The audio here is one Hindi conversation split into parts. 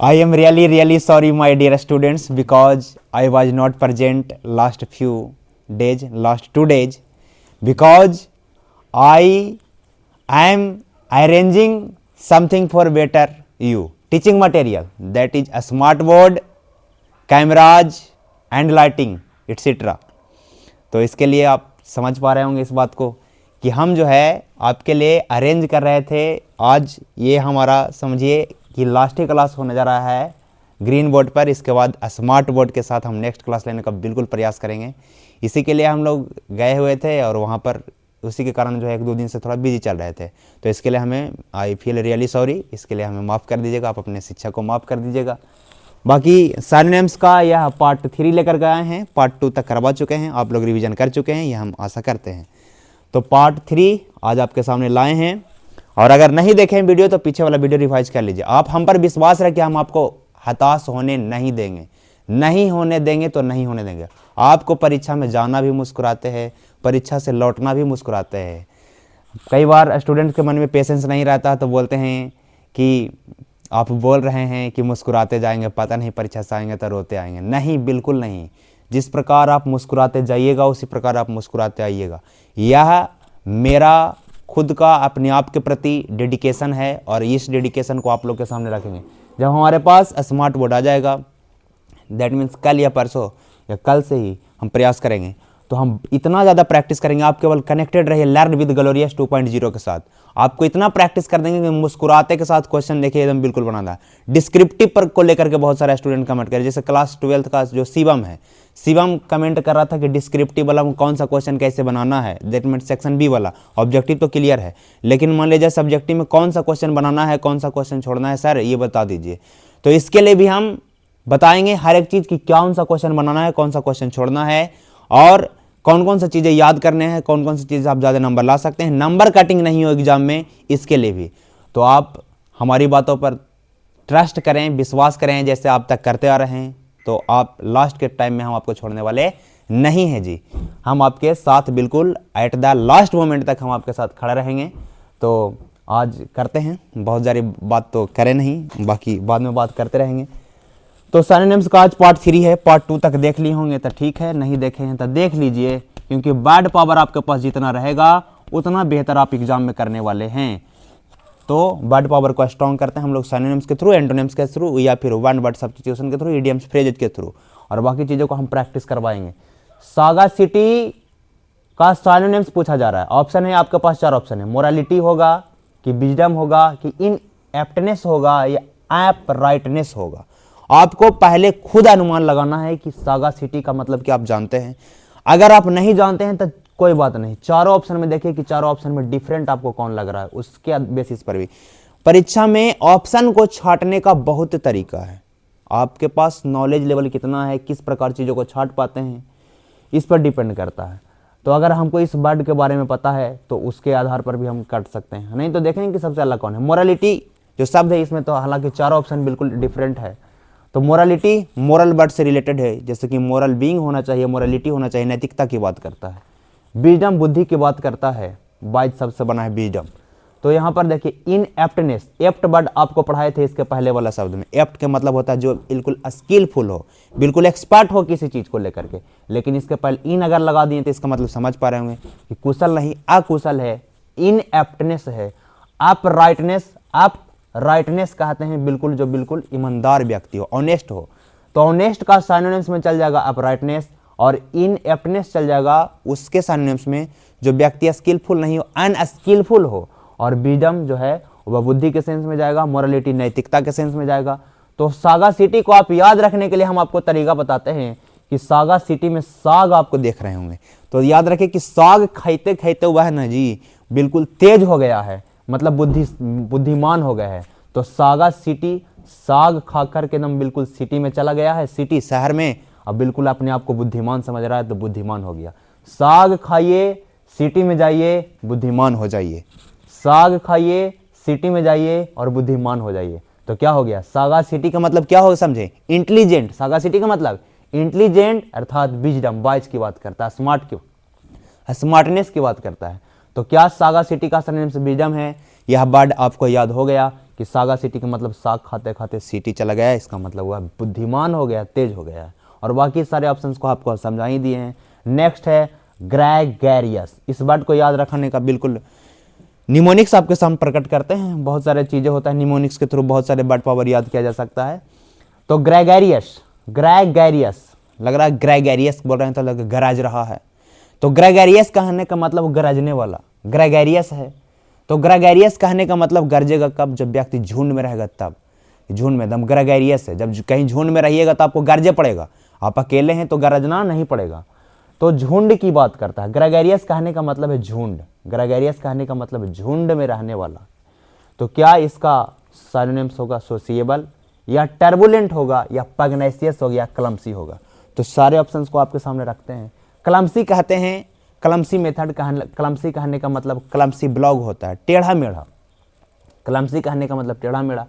I am really sorry, my dear students, because I was not present last 2 days, because I am arranging something for better you teaching material, that is a smart board, cameras and lighting etc. तो इसके लिए आप समझ पा रहे होंगे इस बात को कि हम जो है आपके लिए अरेंज कर रहे थे। आज ये हमारा समझिए कि लास्ट ही क्लास होने जा रहा है ग्रीन बोर्ड पर। इसके बाद स्मार्ट बोर्ड के साथ हम नेक्स्ट क्लास लेने का बिल्कुल प्रयास करेंगे। इसी के लिए हम लोग गए हुए थे और वहाँ पर उसी के कारण जो है 1-2 दिन से थोड़ा बिजी चल रहे थे। तो इसके लिए हमें आई फील रियली सॉरी, इसके लिए हमें माफ़ कर दीजिएगा, आप अपने शिक्षक को माफ़ कर दीजिएगा। बाकी साइनोनिम्स का यह पार्ट 3 लेकर गए हैं, पार्ट 2 तक करवा चुके हैं, आप लोग रिवीजन कर चुके हैं, यह हम आशा करते हैं। तो पार्ट 3 आज आपके सामने लाए हैं, और अगर नहीं देखें वीडियो तो पीछे वाला वीडियो रिवाइज कर लीजिए। आप हम पर विश्वास रखें, हम आपको हताश होने नहीं देंगे, नहीं होने देंगे तो नहीं होने देंगे। आपको परीक्षा में जाना भी मुस्कुराते हैं, परीक्षा से लौटना भी मुस्कुराते हैं। कई बार स्टूडेंट के मन में पेशेंस नहीं रहता तो बोलते हैं कि आप बोल रहे हैं कि मुस्कुराते जाएंगे, पता नहीं परीक्षा से आएंगे तो रोते आएंगे। नहीं, बिल्कुल नहीं। जिस प्रकार आप मुस्कुराते जाइएगा उसी प्रकार आप मुस्कुराते आइएगा। यह मेरा खुद का अपने आप के प्रति डेडिकेशन है, और इस डेडिकेशन को आप लोग के सामने रखेंगे। जब हमारे पास स्मार्ट बोर्ड आ जाएगा, दैट मीन्स कल या परसों या कल से ही हम प्रयास करेंगे, तो हम इतना ज़्यादा प्रैक्टिस करेंगे। आप केवल कनेक्टेड रहिए लर्न विद ग्लोरियस 2.0 के साथ। आपको इतना प्रैक्टिस कर देंगे कि मुस्कुराते के साथ क्वेश्चन देखिए एकदम बिल्कुल बनाना है। डिस्क्रिप्टिव पर को लेकर के बहुत सारे स्टूडेंट कमेंट करें, जैसे क्लास 12th का जो शिवम है, शिवम कमेंट कर रहा था कि डिस्क्रिप्टिव वाला में कौन सा क्वेश्चन कैसे बनाना है, दैट मीन सेक्शन बी वाला। ऑब्जेक्टिव तो क्लियर है, लेकिन मान लीजिए सब्जेक्टिव में कौन सा क्वेश्चन बनाना है, कौन सा क्वेश्चन छोड़ना है, सर ये बता दीजिए। तो इसके लिए भी हम बताएंगे हर एक चीज़ की, कौन सा क्वेश्चन बनाना है, कौन सा क्वेश्चन छोड़ना है, और कौन कौन सा चीज़ें याद करने हैं, कौन कौन सी चीज़ें आप ज़्यादा नंबर ला सकते हैं। नंबर कटिंग नहीं हो एग्जाम में, इसके लिए भी। तो आप हमारी बातों पर ट्रस्ट करें, विश्वास करें, जैसे आप तक करते आ रहे हैं। तो आप लास्ट के टाइम में हम आपको छोड़ने वाले नहीं हैं जी। हम आपके साथ बिल्कुल एट द लास्ट मोमेंट तक हम आपके साथ खड़े रहेंगे। तो आज करते हैं, बहुत सारी बात तो करें नहीं, बाकी बाद में बात करते रहेंगे। तो सिनोनिम्स का आज पार्ट 3 है, पार्ट 2 तक देख लिए होंगे तो ठीक है, नहीं देखे हैं तो देख लीजिए, क्योंकि वर्ड पावर आपके पास जितना रहेगा उतना बेहतर आप एग्जाम में करने वाले हैं। तो वर्ड पावर को स्ट्रॉन्ग करते हैं हम लोग सिनोनिम्स के थ्रू, एंटोनिम्स के थ्रू, या फिर वन वर्ड सब्स्टिट्यूशन के थ्रू, इडियम्स फ्रेजेज के थ्रू, और बाकी चीज़ों को हम प्रैक्टिस करवाएंगे। सागासिटी का सिनोनिम्स पूछा जा रहा है। ऑप्शन है आपके पास, 4 ऑप्शन है। मोरालिटी होगा कि विजडम होगा कि इनएप्टनेस होगा या एपराइटनेस होगा। आपको पहले खुद अनुमान लगाना है कि सागासिटी का मतलब क्या आप जानते हैं। अगर आप नहीं जानते हैं तो कोई बात नहीं, चारों ऑप्शन में देखिए कि चारों ऑप्शन में डिफरेंट आपको कौन लग रहा है, उसके बेसिस पर भी परीक्षा में ऑप्शन को छांटने का बहुत तरीका है। आपके पास नॉलेज लेवल कितना है, किस प्रकार चीज़ों को छांट पाते हैं, इस पर डिपेंड करता है। तो अगर हमको इस वर्ड के बारे में पता है तो उसके आधार पर भी हम काट सकते हैं, नहीं तो देखेंगे कि सबसे अलग कौन है। मोरालिटी जो शब्द है इसमें तो हालांकि चारों ऑप्शन बिल्कुल डिफरेंट है। तो मोरालिटी मोरल वर्ड से रिलेटेड है, जैसे कि मोरल बीइंग होना चाहिए, मोरालिटी होना चाहिए, नैतिकता की बात करता है। विजडम बुद्धि की बात करता है, वाइज शब्द से बना है विजडम। तो यहाँ पर देखिए इनएप्टनेस, एप्ट वर्ड आपको पढ़ाए थे इसके पहले वाला शब्द में। एप्ट का मतलब होता है जो बिल्कुल स्किलफुल हो, बिल्कुल एक्सपर्ट हो किसी चीज़ को लेकर के, लेकिन इसके पहले इन अगर लगा दिए तो इसका मतलब समझ पा रहे होंगे कि कुशल नहीं अकुशल है, इनएप्टनेस है। अपराइटनेस, राइटनेस कहते हैं बिल्कुल जो बिल्कुल ईमानदार व्यक्ति हो, ऑनेस्ट हो। तो ऑनेस्ट का सिनोनिम्स में चल जाएगा अपराइटनेस, और इनएप्टनेस चल जाएगा उसके सिनोनिम्स में जो व्यक्ति स्किलफुल नहीं हो, अनस्किलफुल हो। और विजडम जो है वह बुद्धि के सेंस में जाएगा, मोरालिटी नैतिकता के सेंस में जाएगा। तो सागासिटी को आप याद रखने के लिए हम आपको तरीका बताते हैं कि सागासिटी में साग आपको देख रहे होंगे, तो याद रखें कि साग खाते खाते हुआ है ना जी बिल्कुल तेज हो गया है, मतलब बुद्धिमान हो गया है। तो सागासिटी साग खाकर के एकदम बिल्कुल सिटी में चला गया है, सिटी शहर में, अब बिल्कुल अपने आप को बुद्धिमान समझ रहा है तो बुद्धिमान हो गया। साग खाइए सिटी में जाइए बुद्धिमान हो जाइए, साग खाइए सिटी में जाइए और बुद्धिमान हो जाइए। तो क्या हो गया, सागासिटी का मतलब क्या हो समझे, इंटेलिजेंट। सागासिटी का मतलब इंटेलिजेंट अर्थात विजडम, वाइज की बात करता है, स्मार्टनेस की बात करता है। तो क्या सागासिटी का सिनोनिम्स विजडम है, यह वर्ड आपको याद हो गया कि सागा सिटी का मतलब साग खाते खाते सिटी चला गया, इसका मतलब हुआ बुद्धिमान हो गया, तेज हो गया। और बाकी सारे ऑप्शंस को आपको समझा ही दिए हैं। नेक्स्ट है ग्रेगेरियस। इस वर्ड को याद रखने का बिल्कुल निमोनिक्स आपके सामने प्रकट करते हैं, बहुत सारे चीज़ें होता है निमोनिक्स के थ्रू बहुत सारे वर्ड पावर याद किया जा सकता है। तो ग्रेगेरियस, ग्रेगेरियस लग रहा है ग्रेगेरियस बोल रहे हैं तो लग गरज रहा है। तो ग्रेगेरियस कहने का मतलब गरजने वाला, ग्रेगेरियस है। तो ग्रेगेरियस कहने का मतलब गरजेगा कब, जब व्यक्ति झुंड में रहेगा तब, झुंड में दम ग्रेगेरियस है। जब कहीं झुंड में रहिएगा तो आपको गरजे पड़ेगा, आप अकेले हैं तो गरजना नहीं पड़ेगा। तो झुंड की बात करता है। ग्रेगेरियस कहने का मतलब है झुंड, ग्रेगेरियस कहने का मतलब झुंड में रहने वाला। तो क्या इसका सिनोनिम्स होगा सोशिएबल, या टर्बुलेंट होगा, या पगनेसियस होगा, या क्लमसी होगा। तो सारे ऑप्शंस को आपके सामने रखते हैं। क्लमसी कहते हैं, क्लमसी मेथड क्लमसी कहने का मतलब क्लमसी ब्लॉग होता है, टेढ़ा मेढ़ा। क्लमसी कहने का मतलब टेढ़ा मेढ़ा।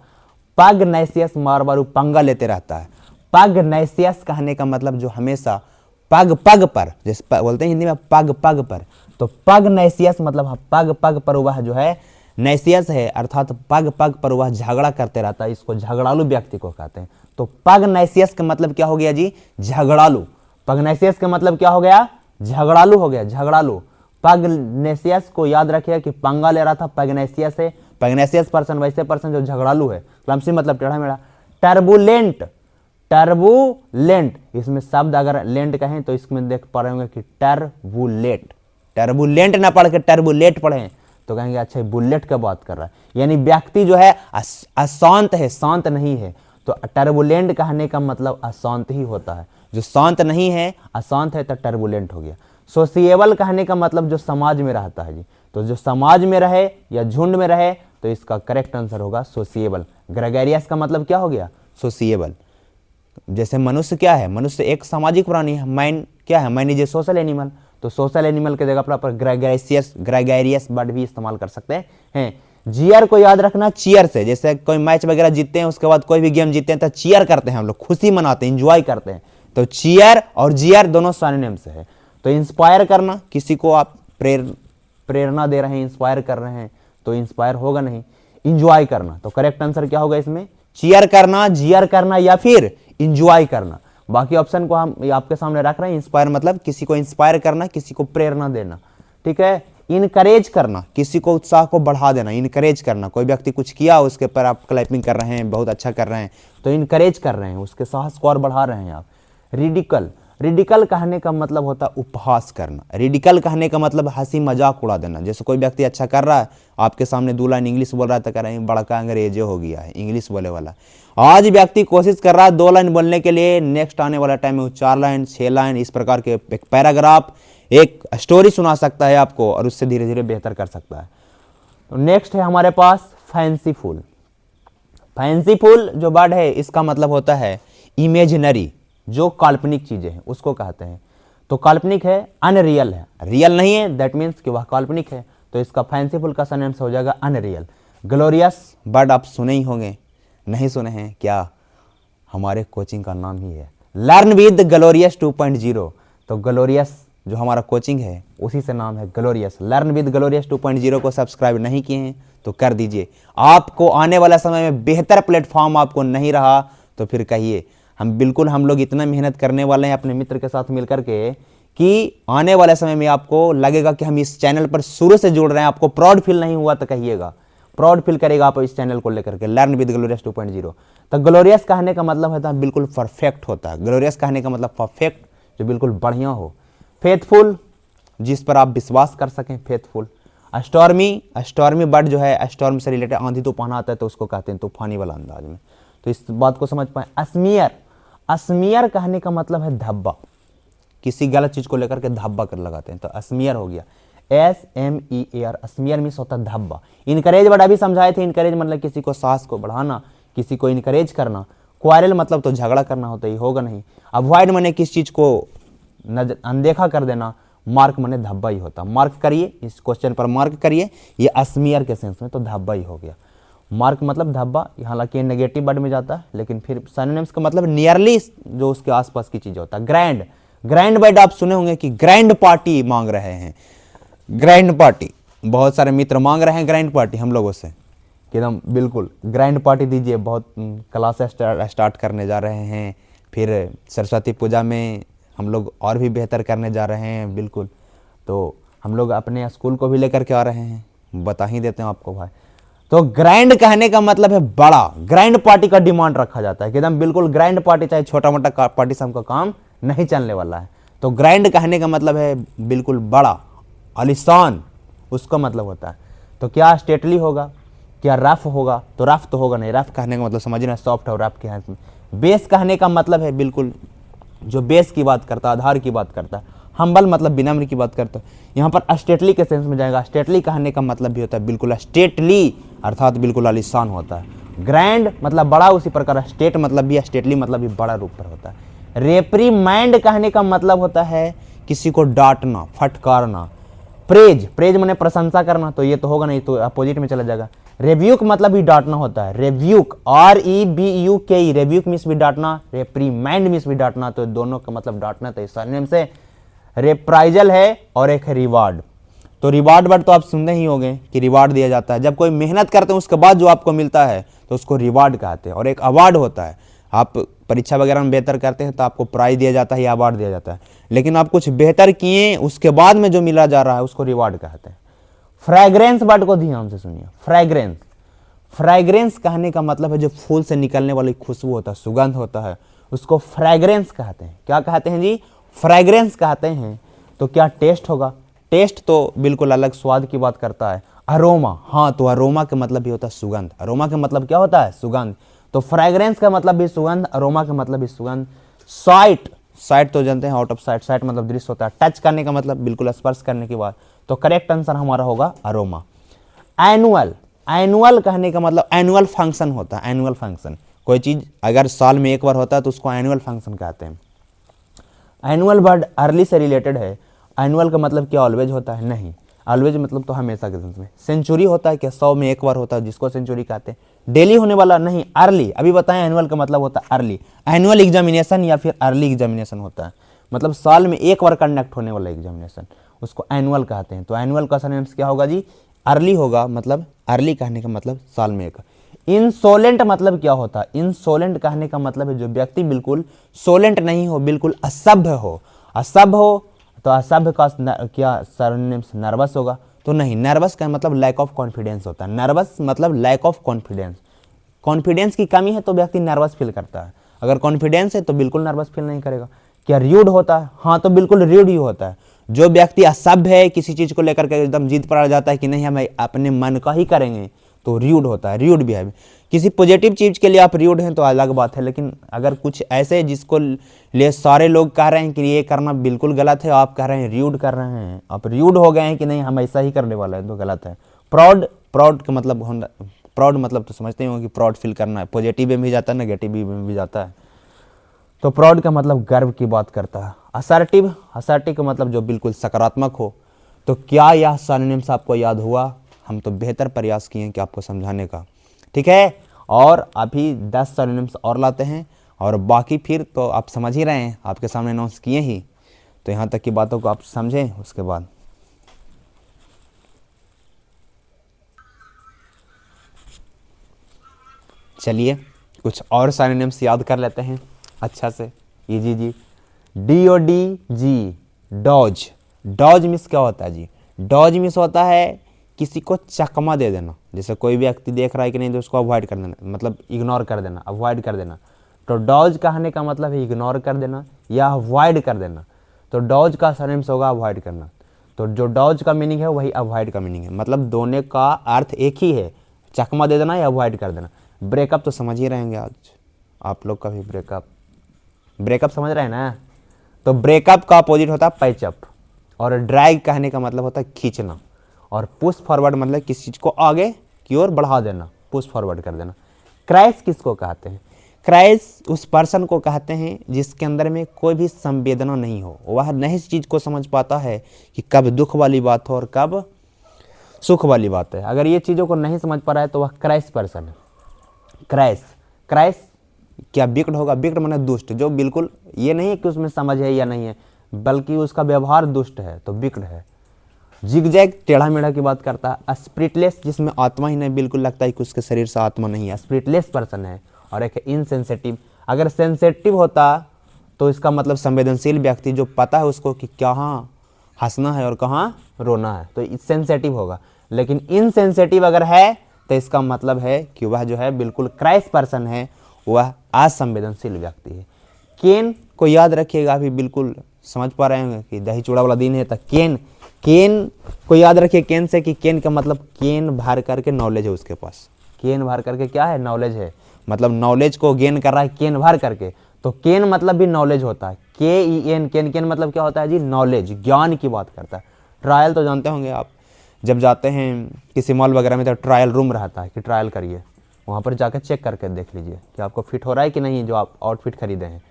पगनेसियस मार बारू पंगा लेते रहता है। पगनेसियस कहने का मतलब जो हमेशा पग पग पर, जैसे बोलते हैं हिंदी में पग पग पर, तो पगनेसियस मतलब पग पग पर वह जो है नैसियस है, अर्थात पग पग पर वह झगड़ा करते रहता है, इसको झगड़ालू व्यक्ति को कहते हैं। तो पगनेसियस का मतलब क्या हो गया जी, झगड़ालू। पगनेसियस का मतलब क्या हो गया, झगड़ालू हो गया, झगड़ालू। पगनेसियस को याद रखिए कि पंगा ले रहा था, पगनेसियस है, पगनेसियस पर्सन वैसे पर्सन जो झगड़ालू है। क्लमसी मतलब टेढ़ा मेढ़ा। टर्बुलेंट, टर्बुलेंट, इसमें शब्द अगर लेंट कहें तो इसमें देख पा रहे होंगे कि टर्बुलेट, टर्बुलेंट ना पढ़ के टर्बुलेट पढ़ें तो कहेंगे अच्छा बुलेट का बात कर रहा है, यानी व्यक्ति जो है अशांत है, शांत नहीं है। तो टर्बुलेंट कहने का मतलब अशांत ही होता है, जो शांत नहीं है अशांत है तो टर्बुलेंट हो गया। सोशिएबल कहने का मतलब जो समाज में रहता है जी, तो जो समाज में रहे या झुंड में रहे तो इसका करेक्ट आंसर होगा सोशिएबल। ग्रेगेरियस का मतलब क्या हो गया, सोशिएबल। जैसे मनुष्य क्या है, मनुष्य एक सामाजिक प्राणी है, मैन क्या है, man is a social animal. तो सोशल एनिमल की जगह पर ग्रेगेरियस वर्ड भी इस्तेमाल कर सकते हैं। जियर को याद रखना चीयर से, जैसे कोई मैच वगैरह जीतते हैं उसके बाद कोई भी गेम जीतते हैं तो चीयर करते हैं हम लोग, खुशी मनाते हैं, इंजॉय करते हैं। तो चीयर और जियर दोनों सिनोनिम से है। तो इंस्पायर करना, किसी को आप प्रेरणा दे रहे हैं, इंस्पायर कर रहे हैं तो इंस्पायर होगा नहीं, इंजॉय करना। तो करेक्ट आंसर क्या होगा इसमें, चीयर करना, जियर करना, या फिर इंजॉय करना। बाकी ऑप्शन को हम आपके सामने रख रहे हैं। इंस्पायर मतलब किसी को इंस्पायर करना, किसी को प्रेरणा देना, ठीक है। इनकरेज करना, किसी को उत्साह को बढ़ा देना, इनकरेज करना। कोई व्यक्ति कुछ किया उसके ऊपर आप क्लैपिंग कर रहे हैं, बहुत अच्छा कर रहे हैं तो इनकरेज कर रहे हैं, उसके साहस को और बढ़ा रहे हैं आप। रिडिकल, रिडिकल कहने का मतलब होता है उपहास करना। रिडिकल कहने का मतलब हंसी मजाक उड़ा देना। जैसे कोई व्यक्ति अच्छा कर रहा है, आपके सामने 2 लाइन इंग्लिश बोल रहा है तो कह रहे हैं बड़का अंग्रेजे हो गया है, इंग्लिश बोले वाला। आज व्यक्ति कोशिश कर रहा है 2 लाइन बोलने के लिए, नेक्स्ट आने वाला टाइम में 4 लाइन 6 लाइन इस प्रकार के एक पैराग्राफ, एक स्टोरी सुना सकता है आपको और उससे धीरे धीरे बेहतर कर सकता है। तो नेक्स्ट है हमारे पास फैंसीफुल। फैंसीफुल जो वर्ड है इसका मतलब होता है इमेजिनरी, जो काल्पनिक चीजें हैं उसको कहते हैं। तो काल्पनिक है, अनरियल है, रियल नहीं है, दैट मीन्स कि वह काल्पनिक है। तो इसका फैंसीफुल का सिनोनिम हो जाएगा अनरियल। ग्लोरियस वर्ड आप सुने ही होंगे, नहीं सुने हैं क्या, हमारे कोचिंग का नाम ही है लर्न विद ग्लोरियस 2.0। तो ग्लोरियस जो हमारा कोचिंग है उसी से नाम है ग्लोरियस। लर्न विद ग्लोरियस 2.0 को सब्सक्राइब नहीं किए हैं तो कर दीजिए। आपको आने वाला समय में बेहतर प्लेटफॉर्म आपको नहीं रहा तो फिर कहिए। हम लोग इतना मेहनत करने वाले हैं अपने मित्र के साथ मिलकर के कि आने वाले समय में आपको लगेगा कि हम इस चैनल पर शुरू से जुड़ रहे हैं। आपको प्राउड फील नहीं हुआ तो कहिएगा, प्राउड फील करेगा आप इस चैनल को लेकर के, लर्न विद ग्लोरियस 2.0। तो ग्लोरियस कहने का मतलब होता है बिल्कुल परफेक्ट होता है। ग्लोरियस कहने का मतलब परफेक्ट, जो बिल्कुल बढ़िया हो। फेथफुल, जिस पर आप विश्वास कर सकें, फेथफुल। स्टॉर्मी, स्टॉर्मी वर्ड जो है स्टॉर्म से रिलेटेड, आंधी तूफान आता है तो उसको कहते हैं तूफानी वाला अंदाज में। तो इस बात को समझ पाए। अस्मियर, अस्मियर कहने का मतलब है धब्बा, किसी गलत चीज को लेकर के धब्बा कर लगाते हैं तो अस्मियर हो गया। SMEAR, अस्मियर मीन्स होता है धब्बा। इनकरेज वर्ड अभी समझाए थे, इनकरेज मतलब किसी को साहस को बढ़ाना, किसी को इनकरेज करना। क्वारल मतलब तो झगड़ा करना होता है, होगा नहीं। अवॉइड माने किस चीज को अनदेखा कर देना। मार्क माने धब्बा ही होता, मार्क करिए, इस क्वेश्चन पर मार्क करिए, ये अस्मियर के सेंस में तो धब्बा ही हो गया। मार्क मतलब धब्बा, हालांकि ये नेगेटिव वर्ड में जाता है लेकिन फिर सिनोनिम्स का मतलब नियरली जो उसके आसपास की चीज होता है। ग्रैंड, ग्रैंड वर्ड आप सुने होंगे कि ग्रैंड पार्टी मांग रहे हैं, ग्रैंड पार्टी, बहुत सारे मित्र मांग रहे हैं ग्रैंड पार्टी हम लोगों से। कि एकदम बिल्कुल ग्रैंड पार्टी दीजिए, बहुत क्लास स्टार्ट करने जा रहे हैं, फिर सरस्वती पूजा में हम लोग और भी बेहतर करने जा रहे हैं बिल्कुल। तो हम लोग अपने स्कूल को भी लेकर के आ रहे हैं, बता ही देते हैं आपको भाई। तो ग्रैंड कहने का मतलब है बड़ा, ग्रैंड पार्टी का डिमांड रखा जाता है कि एकदम बिल्कुल ग्रैंड पार्टी, चाहे छोटा मोटा पार्टी से हमका काम नहीं चलने वाला है। तो ग्रैंड कहने का मतलब है बिल्कुल बड़ा, आलिशान, उसका मतलब होता है। तो क्या स्टेटली होगा, क्या रफ होगा? तो रफ तो होगा नहीं, रफ कहने का मतलब समझना सॉफ्ट और रफ के हाथ में। बेस कहने का मतलब है बिल्कुल जो बेस की बात करता है, आधार की बात करता है। हम्बल मतलब विनम्र की बात करता है। यहाँ पर स्टेटली के सेंस में जाएगा। स्टेटली कहने का मतलब भी होता है बिल्कुल स्टेटली, अर्थात बिल्कुल आलिशान होता है। ग्रैंड मतलब बड़ा, उसी प्रकार स्टेट मतलब भी, स्टेटली मतलब भी बड़ा रूप पर होता है। रेप्रीमैंड कहने का मतलब होता है किसी को डांटना, फटकारना। प्रेज, प्रेज मैंने प्रशंसा करना, तो ये तो होगा नहीं, तो अपोजिट में चला जाएगा। रेव्यूक मतलब भी डांटना होता है। रेव्यूक, REVUK, रेव्यूक मीन्स भी डांटना, रेप्रीमैंड मीन्स भी डांटना, तो दोनों का मतलब डांटना। तो इस सिनोनिम से रेप्राइजल है और एक है रिवार्ड। तो रिवार्ड वर्ड तो आप सुनते ही होंगे कि रिवार्ड दिया जाता है। जब कोई मेहनत करते हैं उसके बाद जो आपको मिलता है तो उसको रिवार्ड कहते हैं। और एक अवार्ड होता है, आप परीक्षा वगैरह में बेहतर करते हैं तो आपको प्राइज दिया जाता है या अवार्ड दिया जाता है। लेकिन आप कुछ बेहतर किए उसके बाद में जो मिला जा रहा है उसको रिवार्ड कहते हैं। फ्रैग्रेंस वर्ड को ध्यान से सुनिए। फ्रैग्रेंस, फ्रैग्रेंस कहने का मतलब है जो फूल से निकलने वाली खुशबू होता है, सुगंध होता है, उसको फ्रैग्रेंस कहते हैं। क्या कहते हैं जी? फ्रैग्रेंस कहते हैं। तो क्या टेस्ट होगा? टेस्ट तो बिल्कुल अलग स्वाद की बात करता है। अरोमा, हाँ, तो अरोमा का मतलब भी होता है सुगंध। अरोमा का मतलब क्या होता है? सुगंध। तो फ्रैग्रेंस का मतलब भी सुगंध, अरोमा का मतलब भी सुगंध। साइट, साइट तो जानते हैं, आउट ऑफ साइट, साइट मतलब दृश्य होता है। टच करने का मतलब बिल्कुल स्पर्श करने की बात। तो करेक्ट आंसर हमारा होगा अरोमा। एनुअल, एनुअल कहने का मतलब एनुअल फंक्शन होता है। एनुअल फंक्शन, कोई चीज अगर साल में एक बार होता है तो उसको एनुअल फंक्शन कहते हैं। एनुअल वर्ड अर्ली से रिलेटेड है। एनुअल का मतलब क्या ऑलवेज होता है? नहीं, ऑलवेज मतलब तो हमेशा के सेंस में। सेंचुरी होता है क्या? 100 में एक बार होता है जिसको सेंचुरी कहते हैं। डेली होने वाला नहीं, अर्ली। अभी बताएं एनुअल का मतलब होता है अर्ली। एनुअल एग्जामिनेशन या फिर अर्ली एग्जामिनेशन होता है, मतलब साल में एक बार कंडक्ट होने वाला एग्जामिनेशन, उसको एनुअल कहते हैं। तो एनुअल का सर क्या होगा जी? अर्ली होगा। मतलब अर्ली कहने का मतलब साल में एक। इंसोलेंट मतलब क्या होता है? इंसोलेंट कहने का मतलब है जो व्यक्ति बिल्कुल सोलेंट नहीं हो, बिल्कुल असभ्य हो। असभ्य हो तो असभ्य का क्या सरनेम नर्वस होगा? तो नहीं, नर्वस का मतलब लैक ऑफ कॉन्फिडेंस होता है। नर्वस मतलब लैक ऑफ कॉन्फिडेंस, कॉन्फिडेंस की कमी है तो व्यक्ति नर्वस फील करता है। अगर कॉन्फिडेंस है तो बिल्कुल नर्वस फील नहीं करेगा। क्या र्यूड होता है? हाँ, तो बिल्कुल र्यूड ही होता है। जो व्यक्ति असभ्य है, किसी चीज को लेकर के एकदम जिद पर आ जाता है कि नहीं हम अपने मन का ही करेंगे, तो र्यूड होता है, र्यूड बिहेवियर। किसी पॉजिटिव चीज के लिए आप र्यूड हैं तो अलग बात है, लेकिन अगर कुछ ऐसे जिसको लिए सारे लोग कह रहे हैं कि ये करना बिल्कुल गलत है, आप कह रहे हैं र्यूड कर रहे हैं, आप र्यूड हो गए हैं कि नहीं हम ऐसा ही करने वाला है, तो गलत है। प्राउड, प्राउड का मतलब होना, प्राउड मतलब तो समझते हो कि प्राउड फील करना है, पॉजिटिव में भी जाता है, नेगेटिव में भी जाता है। तो प्राउड का मतलब गर्व की बात करता है। असर्टिव, असर्टिव का मतलब जो बिल्कुल सकारात्मक हो। तो क्या यह सिनोनिम्स आपको याद हुआ? हम तो बेहतर प्रयास किए कि आपको समझाने का, ठीक है। और अभी 10 सिनोनिम्स और लाते हैं, और बाकी फिर तो आप समझ ही रहे हैं, आपके सामने अनाउंस किए ही, तो यहाँ तक की बातों को आप समझें। उसके बाद चलिए कुछ और सिनोनिम्स याद कर लेते हैं अच्छा से, इजी जी। DODG, dodge. डॉज मीन्स क्या होता है जी? डॉज मीन्स होता है किसी को चकमा दे देना। जैसे कोई व्यक्ति देख रहा है कि नहीं तो उसको अवॉइड कर देना, मतलब इग्नोर कर देना, अवॉइड कर देना। तो डॉज कहने का मतलब है इग्नोर कर देना या अवॉइड कर देना। तो डॉज का सिनोनिम्स होगा अवॉइड करना। तो जो डॉज का मीनिंग है वही अवॉइड का मीनिंग है, मतलब दोनों का अर्थ एक ही है, चकमा दे देना या अवॉइड कर देना। ब्रेकअप तो समझ ही रहेंगे आज आप लोग का भी, ब्रेकअप, ब्रेकअप समझ रहे हैं ना। तो ब्रेकअप का अपोजिट होता है पैचअप। और ड्रैग कहने का मतलब होता है खींचना। और पुश फॉरवर्ड मतलब किसी चीज को आगे की ओर बढ़ा देना, पुश फॉरवर्ड कर देना। क्रैश किसको कहते हैं? क्रैश उस पर्सन को कहते हैं जिसके अंदर में कोई भी संवेदना नहीं हो, वह नहीं इस चीज को समझ पाता है कि कब दुख वाली बात हो और कब सुख वाली बात है। अगर ये चीज़ों को नहीं समझ पा रहा है तो वह क्रैश पर्सन है। क्रैश, क्रैश क्या विक्ड होगा? विक्ड माने दुष्ट, जो बिल्कुल ये नहीं है कि उसमें समझ है या नहीं है, बल्कि उसका व्यवहार दुष्ट है, तो विक्ड है। जिगजैग टेढ़ा मेढ़ा की बात करता है। स्पिरिटलेस जिसमें आत्मा ही नहीं, बिल्कुल लगता है कि उसके शरीर से आत्मा नहीं है, स्पिरिटलेस पर्सन है। और एक है इनसेंसिटिव, अगर सेंसिटिव होता तो इसका मतलब संवेदनशील व्यक्ति, जो पता है उसको कि कहाँ हंसना है और कहाँ रोना है, तो सेंसिटिव होगा। लेकिन इनसेंसिटिव अगर है तो इसका मतलब है कि वह जो है बिल्कुल क्रैश पर्सन है, वह असंवेदनशील व्यक्ति है। केन को याद रखिएगा, अभी बिल्कुल समझ पा रहे होंगे कि दही चूड़ा वाला दिन है, तो केन, केन को याद रखिए केन से, कि केन का मतलब केन भर करके नॉलेज है उसके पास। केन भर करके क्या है, नॉलेज है, मतलब नॉलेज को गेन कर रहा है केन भर करके, तो केन मतलब भी नॉलेज होता है, KEN, केन, केन मतलब क्या होता है जी, नॉलेज, ज्ञान की बात करता है। ट्रायल तो जानते होंगे आप, जब जाते हैं किसी मॉल वगैरह में तो ट्रायल रूम रहता है कि ट्रायल करिए, वहाँ पर जाकर चेक करके देख लीजिए कि आपको फिट हो रहा है कि नहीं जो आप आउटफिट खरीदे हैं।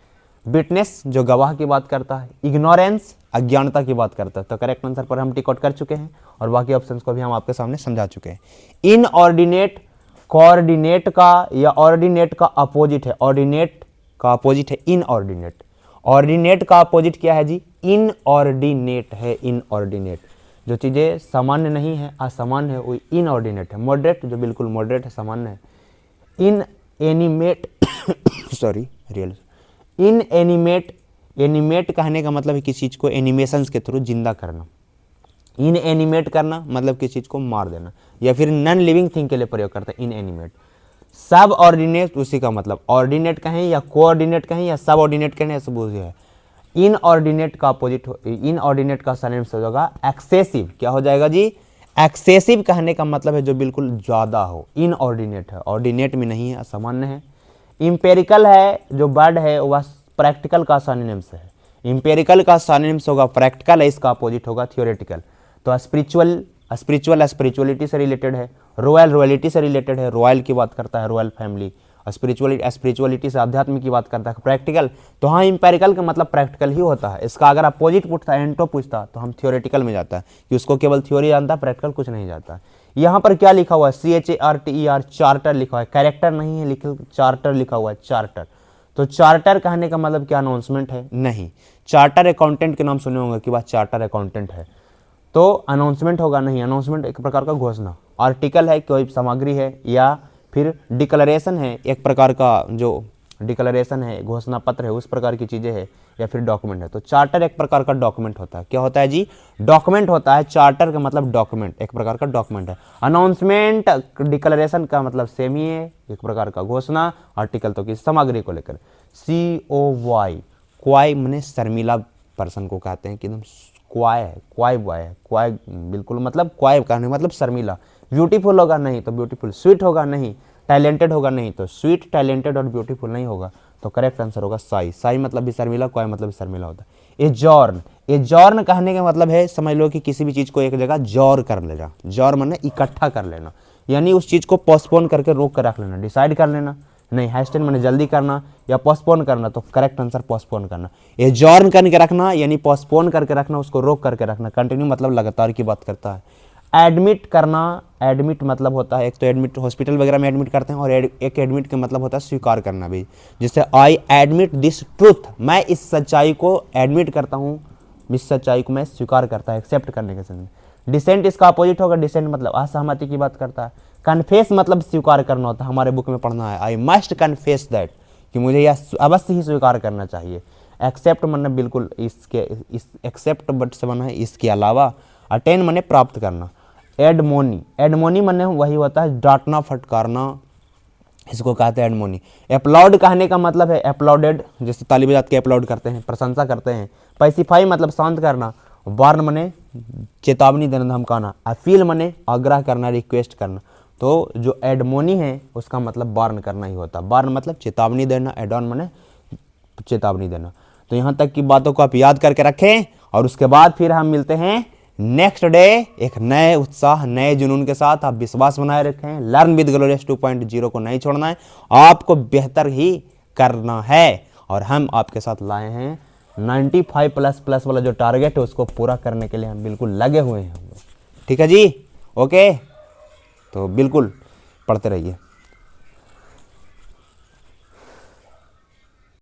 विटनेस जो गवाह की बात करता है। इग्नोरेंस अज्ञानता की बात करता है। तो करेक्ट आंसर पर हम टिक आउट कर चुके हैं और बाकी ऑप्शंस को भी हम आपके सामने समझा चुके हैं। इनऑर्डिनेट कोऑर्डिनेट का या ऑर्डिनेट का अपोजिट है, ऑर्डिनेट का अपोजिट है इनऑर्डिनेट। ऑर्डिनेट का अपोजिट क्या है जी, इनऑर्डिनेट है, इनऑर्डिनेट। जो चीज़ें सामान्य नहीं है, असामान्य है, वो इनऑर्डिनेट है। मॉडरेट जो बिल्कुल मॉडरेट है, सामान्य है। Inanimate sorry real inanimate, animate कहने का मतलब है किसी चीज़ को एनिमेशंस के थ्रू जिंदा करना। इन एनिमेट करना मतलब किसी चीज़ को मार देना, या फिर नॉन लिविंग थिंग के लिए प्रयोग करता है इन एनिमेट। सब ऑर्डिनेट उसी का मतलब, ऑर्डिनेट कहें या कोऑर्डिनेट कहें या सब ऑर्डिनेट कहें, सब वही है। इनऑर्डिनेट का अपोजिट, इनऑर्डिनेट का सिनोनिम हो जाएगा एक्सेसिव। क्या हो जाएगा जी, एक्सेसिव कहने का मतलब है जो बिल्कुल ज़्यादा हो, इनऑर्डिनेट है, ऑर्डिनेट में नहीं है, असामान्य है। इम्पेरिकल है जो वर्ड है वह प्रैक्टिकल का सिनोनिम से है। इम्पेरिकल का सिनोनिम होगा प्रैक्टिकल है, इसका अपोजिट होगा थियोरेटिकल। तो स्पिरिचुअल, स्पिरिचुअल स्पिरिचुअलिटी से रिलेटेड है। रॉयल रॉयलिटी से रिलेटेड है, रॉयल की बात करता है, रॉयल फैमिली। स्पिरिचुअलिटी, स्पिरिचुअलिटी से अध्यात्म की बात करता है। प्रैक्टिकल, तो हाँ इम्पेरिकल का मतलब प्रैक्टिकल ही होता है। इसका अगर अपोजिट पूछता है, एंटो पूछता तो हम थियोरेटिकल में जाता है कि उसको केवल थ्योरी जानता है, प्रैक्टिकल कुछ नहीं जाता। यहाँ पर क्या लिखा हुआ है, CHARTER, चार्टर लिखा हुआ है, कैरेक्टर नहीं है, लिखा चार्टर लिखा हुआ है, चार्टर। तो चार्टर कहने का मतलब क्या अनाउंसमेंट है, नहीं। चार्टर अकाउंटेंट के नाम सुने होंगे कि वह चार्टर अकाउंटेंट है, तो अनाउंसमेंट होगा नहीं। अनाउंसमेंट एक प्रकार का घोषणा। आर्टिकल है, कोई सामग्री है, या फिर डिक्लेरेशन है, एक प्रकार का जो डिक्लेरेशन है, घोषणा पत्र है, उस प्रकार की चीज़ें है, या फिर डॉक्यूमेंट है। तो चार्टर एक प्रकार का डॉक्यूमेंट होता है। क्या होता है जी, डॉक्यूमेंट होता है। चार्टर का मतलब डॉक्यूमेंट, एक प्रकार का डॉक्यूमेंट है। अनाउंसमेंट डिक्लेरेशन का मतलब सेम ही है, एक प्रकार का घोषणा। आर्टिकल तो किसी सामग्री को लेकर। COY, क्वाई मैंने शर्मिला पर्सन को कहते हैं कि एकदम क्वाय है, क्वाय बॉय है, क्वाय बिल्कुल मतलब क्वाय कहने मतलब शर्मिला। ब्यूटीफुल होगा नहीं तो ब्यूटीफुल, स्वीट होगा नहीं, टैलेंटेड होगा नहीं तो स्वीट, टैलेंटेड और ब्यूटीफुल नहीं होगा। तो करेक्ट आंसर होगा साई। साई मतलब भी शर्मिला, क्वाय मतलब भी शर्मिला होता है। एजॉर्न, एजॉर्न कहने का मतलब है, समझ लो कि किसी भी चीज़ को एक जगह जॉर कर लेना। जॉर माने इकट्ठा कर लेना, यानी उस चीज़ को पोस्टपोन करके रोक कर रख लेना, डिसाइड कर लेना। नहीं, हैस्टेन मैंने जल्दी करना या पोस्टपोन करना, तो करेक्ट आंसर पोस्टपोन करना। एजॉर्न करके रखना यानी पोस्टपोन करके रखना, उसको रोक करके रखना। कंटिन्यू मतलब लगातार की बात करता है। एडमिट करना, एडमिट मतलब होता है, एक तो एडमिट हॉस्पिटल वगैरह में एडमिट करते हैं, और एक एडमिट का मतलब होता है स्वीकार करना भी। जैसे आई एडमिट दिस ट्रूथ, मैं इस सच्चाई को एडमिट करता हूँ, इस सच्चाई को मैं स्वीकार करता है, एक्सेप्ट करने के समय। डिसेंट इसका अपोजिट होगा, डिसेंट मतलब असहमति की बात करता है। कन्फेस मतलब स्वीकार करना होता है, हमारे बुक में पढ़ना है, आई मस्ट कन्फेस दैट, कि मुझे यह अवश्य ही स्वीकार करना चाहिए। एक्सेप्ट मतलब बिल्कुल इसके, इस एक्सेप्ट बट से बना है इसके अलावा। अटेन माने प्राप्त करना। एडमोनी, एडमोनी माने वही होता है डांटना, फटकारना, इसको कहते हैं एडमोनी। अपलॉड कहने का मतलब है अपलॉडेड, जैसे ताली बजाते के अपलॉड करते हैं, प्रशंसा करते हैं। पैसिफाई मतलब शांत करना। वार्न मने चेतावनी देना, धमकाना। अपील मने आग्रह करना, रिक्वेस्ट करना। तो जो एडमोनी है उसका मतलब वार्न करना ही होता है। वार्न मतलब चेतावनी देना, एडॉन मने चेतावनी देना। तो यहाँ तक की बातों को आप याद करके रखें, और उसके बाद फिर हम मिलते हैं नेक्स्ट डे एक नए उत्साह, नए जुनून के साथ। आप विश्वास बनाए रखें, लर्न विद ग्लोरियस 2.0 को नहीं छोड़ना है, आपको बेहतर ही करना है। और हम आपके साथ लाए हैं 95++ वाला जो टारगेट है उसको पूरा करने के लिए हम बिल्कुल लगे हुए हैं। ठीक है जी, ओके, तो बिल्कुल पढ़ते रहिए।